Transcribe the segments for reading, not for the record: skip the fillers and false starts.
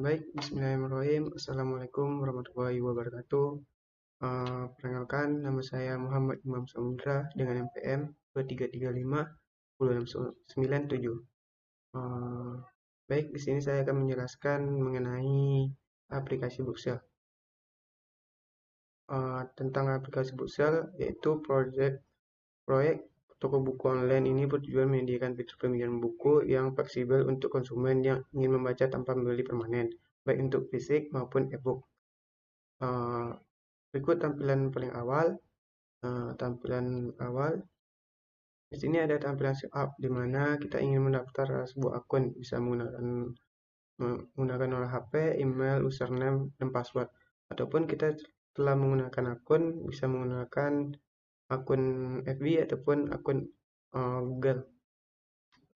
Baik, bismillahirrahmanirrahim. Assalamualaikum warahmatullahi wabarakatuh. Perkenalkan, nama saya Muhammad Imam Samudra dengan NPM 2335 10697. Baik, di sini saya akan menjelaskan mengenai aplikasi Bookshelf. Tentang aplikasi Bookshelf, yaitu proyek toko buku online ini bertujuan menyediakan fitur peminjaman buku yang fleksibel untuk konsumen yang ingin membaca tanpa membeli permanen, baik untuk fisik maupun e-book. Berikut tampilan paling awal. Tampilan awal di sini ada tampilan setup di mana kita ingin mendaftar sebuah akun, bisa menggunakan nomor HP, email, username, dan password. Ataupun kita telah menggunakan akun, bisa menggunakan akun FB ataupun akun Google.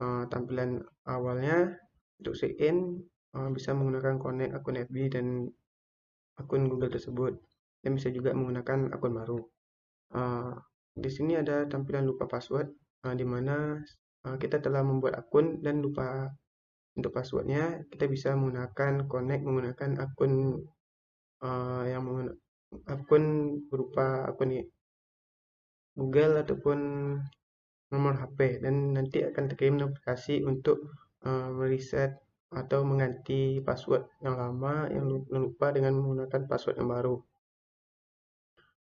Tampilan awalnya untuk sign-in bisa menggunakan connect akun FB dan akun Google tersebut, dan bisa juga menggunakan akun baru. Di sini ada tampilan lupa password, di mana kita telah membuat akun dan lupa untuk passwordnya. Kita bisa menggunakan connect menggunakan akun akun berupa akun Google ataupun nomor HP, dan nanti akan terkirim notifikasi untuk mereset atau mengganti password yang lama yang lupa dengan menggunakan password yang baru.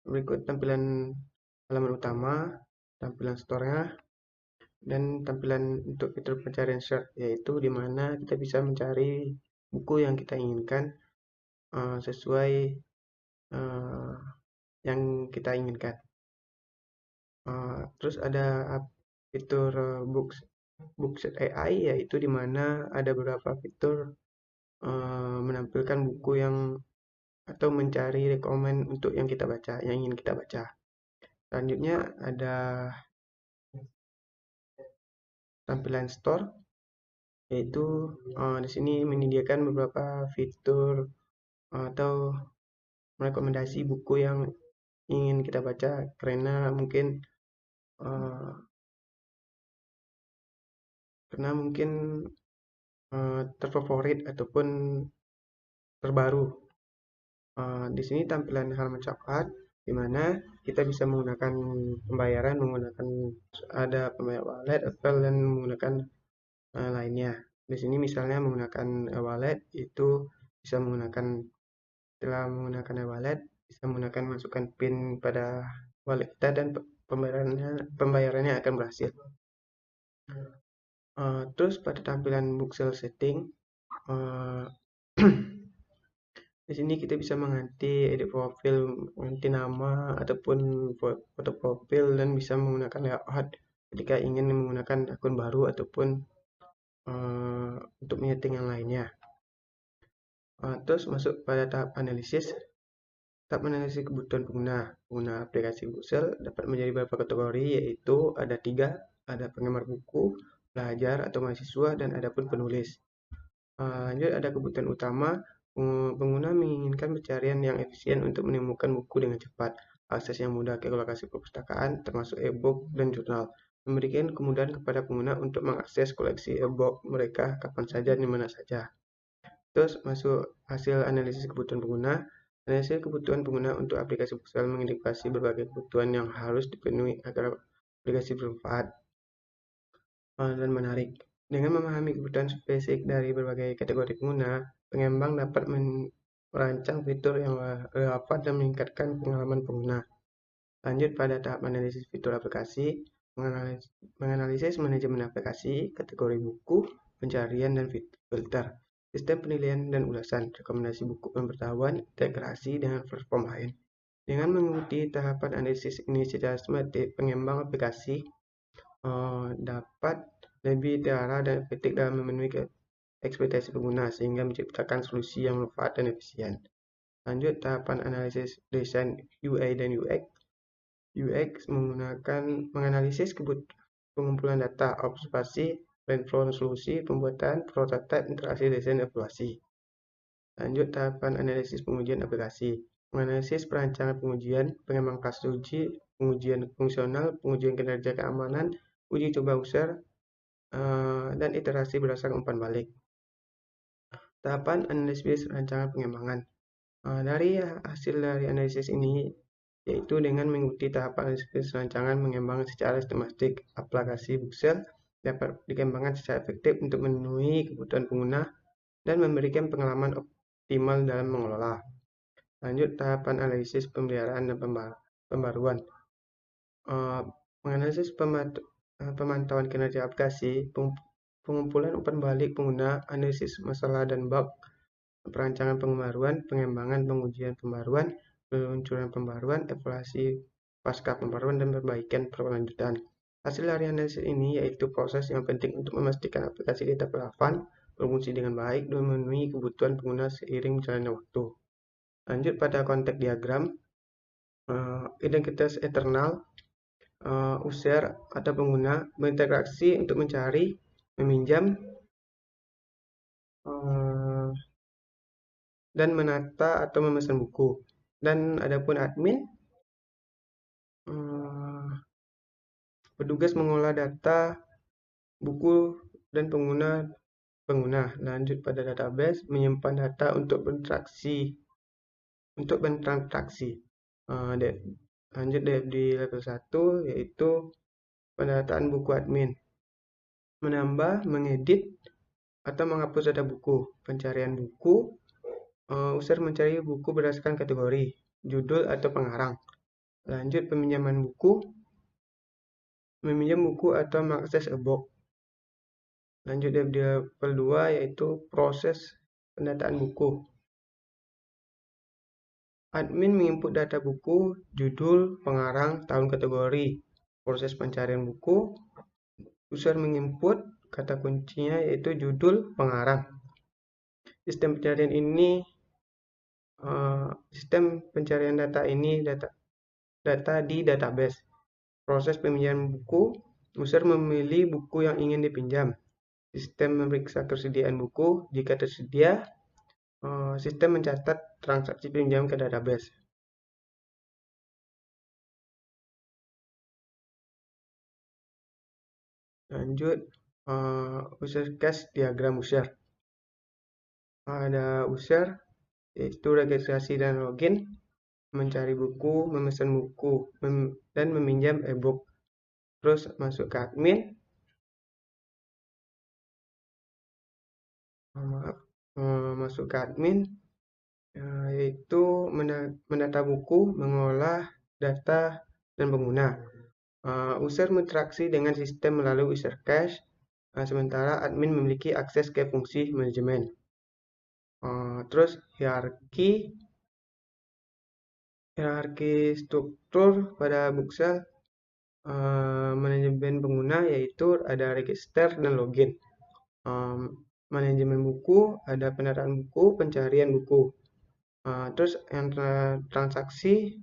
Berikut tampilan halaman utama, tampilan store-nya, dan tampilan untuk fitur pencarian search, yaitu di mana kita bisa mencari buku yang kita inginkan sesuai yang kita inginkan. Terus ada fitur Bookshelf AI, yaitu di mana ada beberapa fitur menampilkan buku yang atau mencari rekomen untuk yang kita baca, yang ingin kita baca. Selanjutnya ada tampilan store, yaitu di sini menyediakan beberapa fitur atau merekomendasi buku yang ingin kita baca karena mungkin terfavorit ataupun terbaru. Di sini tampilan halaman coklat, di mana kita bisa menggunakan pembayaran menggunakan ada pembayar wallet atau dan menggunakan lainnya. Di sini misalnya menggunakan wallet itu bisa menggunakan bisa menggunakan masukkan PIN pada wallet kita dan pembayarannya akan berhasil. Terus pada tampilan Bookshelf setting, di sini kita bisa mengganti edit profil, mengganti nama ataupun foto profil, dan bisa menggunakan layout ketika ingin menggunakan akun baru ataupun untuk meeting yang lainnya. Terus masuk pada tahap analisis. Tahap analisis kebutuhan pengguna aplikasi Bookshelf dapat menjadi beberapa kategori, yaitu ada 3, ada penggemar buku, pelajar atau mahasiswa, dan ada pun penulis. Lanjut ada kebutuhan utama. Pengguna menginginkan pencarian yang efisien untuk menemukan buku dengan cepat, akses yang mudah ke lokasi perpustakaan termasuk e-book dan jurnal, memberikan kemudahan kepada pengguna untuk mengakses koleksi e-book mereka kapan saja di mana saja. Terus masuk hasil analisis kebutuhan pengguna. Analisis kebutuhan pengguna untuk aplikasi Bookshelf mengidentifikasi berbagai kebutuhan yang harus dipenuhi agar aplikasi bermanfaat dan menarik. Dengan memahami kebutuhan spesifik dari berbagai kategori pengguna, pengembang dapat merancang fitur yang relevan dan meningkatkan pengalaman pengguna. Lanjut pada tahap analisis fitur aplikasi, menganalisis manajemen aplikasi, kategori buku, pencarian dan filter, sistem penilaian dan ulasan, rekomendasi buku pemberitahuan, integrasi dengan platform lain. Dengan mengikuti tahapan analisis ini secara sistematik, pengembang aplikasi dapat lebih terarah dan efektif dalam memenuhi ekspektasi pengguna sehingga menciptakan solusi yang bermanfaat dan efisien. Lanjut tahapan analisis desain UI dan UX. UX menganalisis pengumpulan data, observasi, brainstorm solusi, pembuatan prototipe, interaksi, desain, evaluasi. Lanjut tahapan analisis pengujian aplikasi. Menganalisis perancangan pengujian, pengembang kasus uji, pengujian fungsional, pengujian kinerja keamanan, uji coba user, dan iterasi berdasarkan umpan balik. Tahapan analisis rancangan pengembangan. Dari hasil dari analisis ini, yaitu dengan mengikuti tahapan analisis rancangan pengembangan secara sistematik, aplikasi Buxel dapat dikembangkan secara efektif untuk memenuhi kebutuhan pengguna dan memberikan pengalaman optimal dalam mengelola. Lanjut, tahapan analisis pemeliharaan dan pembaruan. Menganalisis pemantauan kinerja aplikasi, pengumpulan umpan balik pengguna, analisis masalah dan bug, perancangan pembaruan, pengembangan, pengujian pembaruan, peluncuran pembaruan, evaluasi pasca pembaruan, dan perbaikan berkelanjutan. Hasil dari analisis ini yaitu proses yang penting untuk memastikan aplikasi data relevan, berfungsi dengan baik, dan memenuhi kebutuhan pengguna seiring berjalannya waktu. Lanjut pada konteks diagram, identitas eternal, user atau pengguna berinteraksi untuk mencari, meminjam, dan menata atau memesan buku. Dan adapun admin petugas mengolah data buku dan pengguna. Lanjut pada database, menyimpan data untuk bertransaksi. Lanjut di level 1 yaitu pendataan buku admin, menambah, mengedit, atau menghapus data buku. Pencarian buku, user mencari buku berdasarkan kategori, judul, atau pengarang. Lanjut peminjaman buku, meminjam buku atau mengakses e-book. Lanjut di level 2 yaitu proses pendataan buku. Admin menginput data buku, judul, pengarang, tahun, kategori. Proses pencarian buku, user menginput kata kuncinya yaitu judul, pengarang. Sistem pencarian data ini data di database. Proses peminjaman buku, user memilih buku yang ingin dipinjam. Sistem memeriksa ketersediaan buku, jika tersedia, sistem mencatat transaksi pinjam ke database. Lanjut, user case diagram user. Ada user, yaitu registrasi dan login, mencari buku, memesan buku, dan meminjam e-book. Terus masuk ke admin, masuk ke admin, yaitu mendata buku, mengolah data dan pengguna. User berinteraksi dengan sistem melalui user cache, sementara admin memiliki akses ke fungsi manajemen. Terus hierarki struktur pada Buxel manajemen pengguna yaitu ada register dan login. Manajemen buku ada pendataan buku, pencarian buku. Terus yang transaksi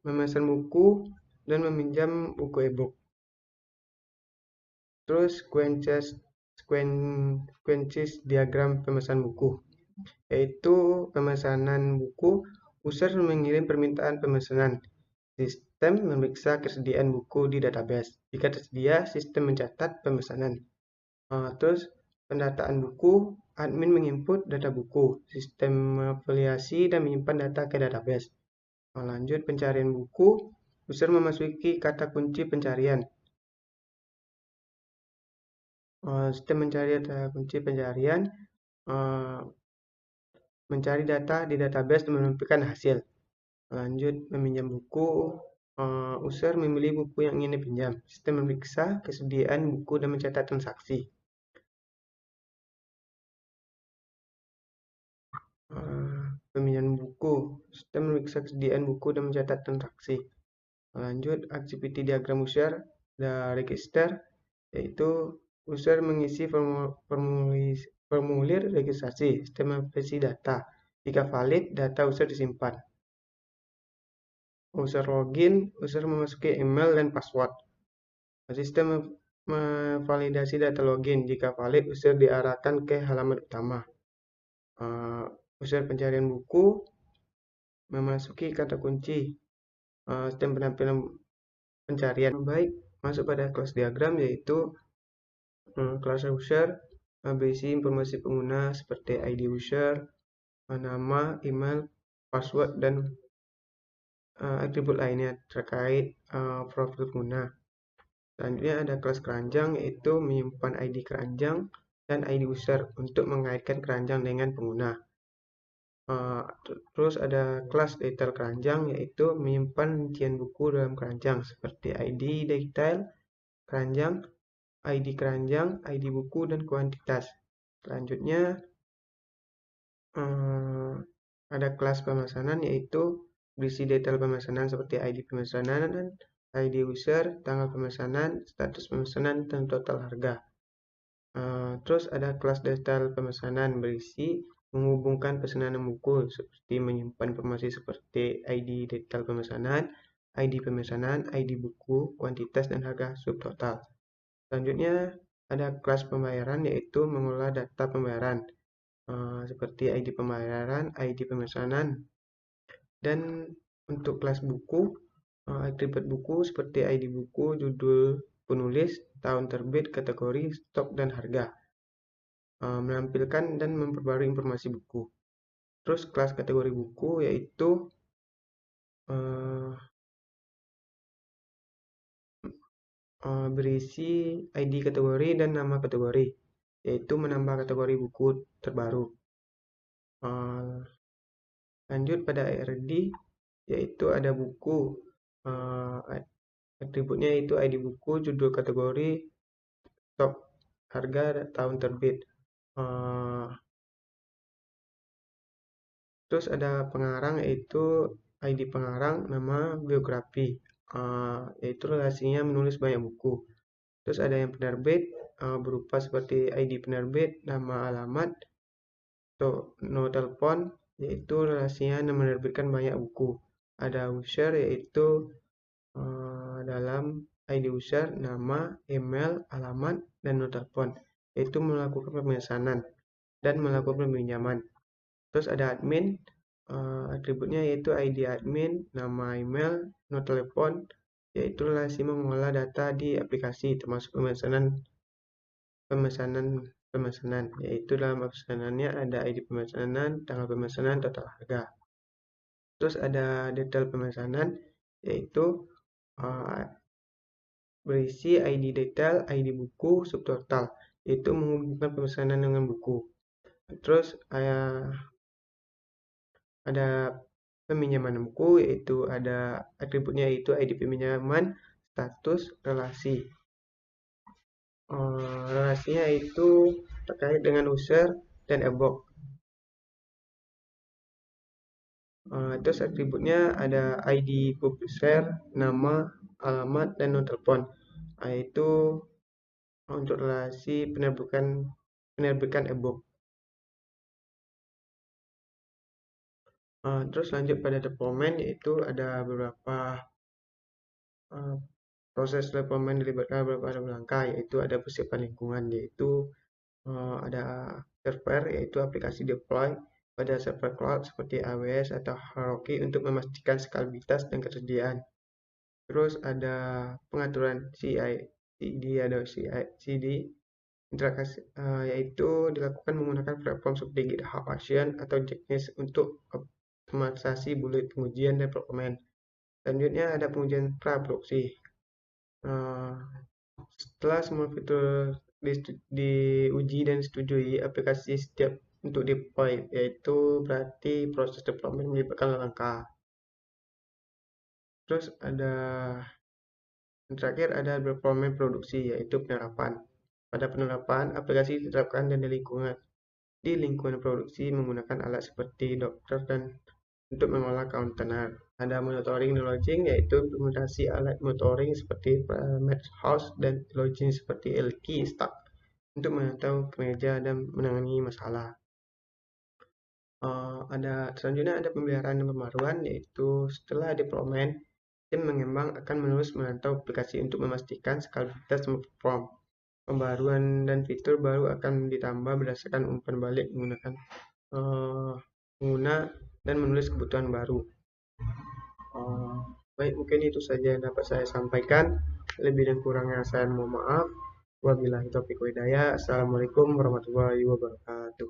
memesan buku dan meminjam buku e-book. Terus sequences diagram pemesan buku, yaitu pemesanan buku, user mengirim permintaan pemesanan. Sistem memeriksa kesediaan buku di database. Jika tersedia, sistem mencatat pemesanan. Terus pendataan buku, admin menginput data buku, sistem afiliasi dan menyimpan data ke database. Lanjut pencarian buku, user memasuki kata kunci pencarian. Sistem mencari data kunci pencarian, mencari data di database dan menampilkan hasil. Lanjut meminjam buku, user memilih buku yang ingin dipinjam. Sistem memeriksa kesediaan buku dan mencatat transaksi. Peminjaman buku, sistem memeriksa kesediaan buku dan mencatat transaksi. Lanjut activity diagram user dan register, yaitu user mengisi formulir registrasi. Sistem memverifikasi data. Jika valid, data user disimpan. User login, user memasuki email dan password. Sistem memvalidasi data login. Jika valid, user diarahkan ke halaman utama. User pencarian buku memasuki kata kunci. Sistem penampilan pencarian baik. masuk pada kelas diagram, yaitu kelas user berisi informasi pengguna seperti ID user, nama, email, password, dan atribut lainnya terkait profil pengguna. Selanjutnya ada kelas keranjang, yaitu menyimpan ID keranjang dan ID user untuk mengaitkan keranjang dengan pengguna. Terus ada kelas detail keranjang, yaitu menyimpan rincian buku dalam keranjang seperti ID detail keranjang, ID buku, dan kuantitas. Selanjutnya ada kelas pemesanan, yaitu berisi detail pemesanan seperti ID pemesanan, ID user, tanggal pemesanan, status pemesanan, dan total harga. Terus ada kelas detail pemesanan berisi menghubungkan pesanan buku seperti menyimpan informasi seperti ID detail pemesanan, ID buku, kuantitas, dan harga subtotal. Selanjutnya ada kelas pembayaran, yaitu mengolah data pembayaran seperti ID pembayaran, ID pemesanan. Dan untuk kelas buku, atribut buku seperti ID buku, judul penulis, tahun terbit, kategori, stok, dan harga. Menampilkan dan memperbarui informasi buku. Terus kelas kategori buku, yaitu berisi ID kategori dan nama kategori, yaitu menambah kategori buku terbaru. Lanjut pada ARD, yaitu ada buku, atributnya yaitu ID buku, judul kategori, stok, harga, tahun terbit. Terus ada pengarang, yaitu ID pengarang, nama, biografi, yaitu relasinya menulis banyak buku. Terus ada yang penerbit, berupa seperti ID penerbit, nama, alamat, no telepon, yaitu relasinya menerbitkan banyak buku. Ada user, yaitu dalam ID user, nama, email, alamat, dan no telepon, yaitu melakukan pemesanan dan melakukan peminjaman. Terus ada admin, atributnya yaitu ID admin, nama, email, no telepon, yaitu relasi mengolah data di aplikasi termasuk pemesanan, yaitu dalam pemesanannya ada ID pemesanan, tanggal pemesanan, total harga. Terus ada detail pemesanan, yaitu berisi ID detail, ID buku, subtotal, yaitu menghubungkan pemesanan dengan buku. Terus ada peminjaman buku, yaitu ada atributnya yaitu ID peminjaman, status, relasi. Relasinya itu terkait dengan user dan e-book. Terus atributnya ada ID publisher, nama, alamat, dan nomor telepon. Itu untuk relasi penerbitan e-book. Terus lanjut pada deployment, yaitu ada beberapa proses deployment dilibatkan beberapa langkah, yaitu ada persiapan lingkungan, yaitu ada server, yaitu aplikasi deploy pada server cloud seperti AWS atau Heroku untuk memastikan skalabilitas dan ketersediaan. Terus ada pengaturan CI/CD atau CD interaksi, yaitu dilakukan menggunakan platform seperti GitHub Action atau Jenkins untuk optimalisasi bullet pengujian dan deployment. Selanjutnya ada pengujian pra-produksi. Setelah semua fitur diuji dan disetujui, aplikasi siap untuk deploy, yaitu berarti proses deployment melibatkan langkah. Terus ada yang terakhir ada deployment produksi, yaitu penerapan. Pada penerapan, aplikasi diterapkan dan di lingkungan produksi menggunakan alat seperti Docker dan untuk mengolah kontainer. Ada monitoring dan logging, yaitu implementasi alat monitoring seperti Madhouse dan logging seperti Elki Stack untuk memantau kinerja dan menangani masalah. Selanjutnya ada pemeliharaan dan pembaruan, yaitu setelah deployment, tim mengembang akan menerus memantau aplikasi untuk memastikan skalabilitas dan perform. Pembaruan dan fitur baru akan ditambah berdasarkan umpan balik menggunakan pengguna dan menulis kebutuhan baru. Baik, mungkin itu saja yang dapat saya sampaikan. Lebih dan kurangnya saya mohon maaf. Wabillahi taufiq wa hidayah. Assalamualaikum warahmatullahi wabarakatuh.